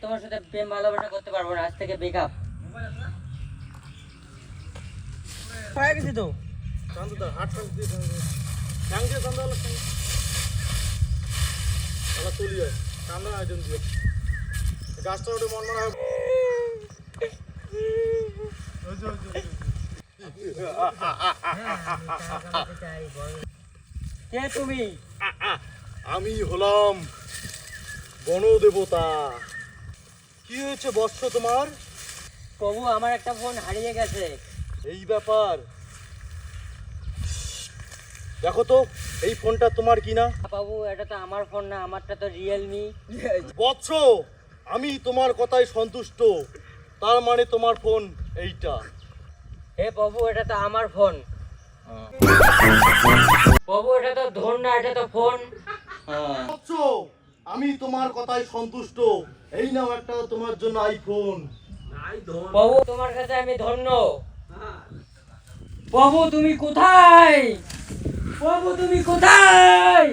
তোমার সাথে প্রেম ভালোবাসা করতে পারবো না, আজ থেকে ব্রেকআপ। হয়ে গেছি তো। চান্দা হাট টান দিয়ে চান্দা চান্দা আলা চলি যায় চান্দা আয়োজন দিয়ে গাছটা ওটা মন মনে হয় কে তুমি? আমি হলাম বনদেবতা। কি হয়েছে বৎস তোমার? প্রভু, আমার একটা ফোন হারিয়ে গেছে। এই ব্যাপার, দেখো তো এই ফোনটা তোমার কিনা। বাবু, এটা তো আমার ফোন না, আমারটা তো রিয়েলমি। বৎস, আমি তোমার কথায় সন্তুষ্ট, তার মানে তোমার ফোন এইটা। হে প্রভু, এটা তো আমার ফোন। প্রভু, এটা তো ধন না, এটা তো ফোন। বৎস, আমি তোমার কথায় সন্তুষ্ট, এই নাও একটা তোমার জন্য আইফোন। প্রভু, তোমার কাছে আমি ধন্য। প্রভু, তুমি কোথায়? প্রভু, তুমি কোথায়?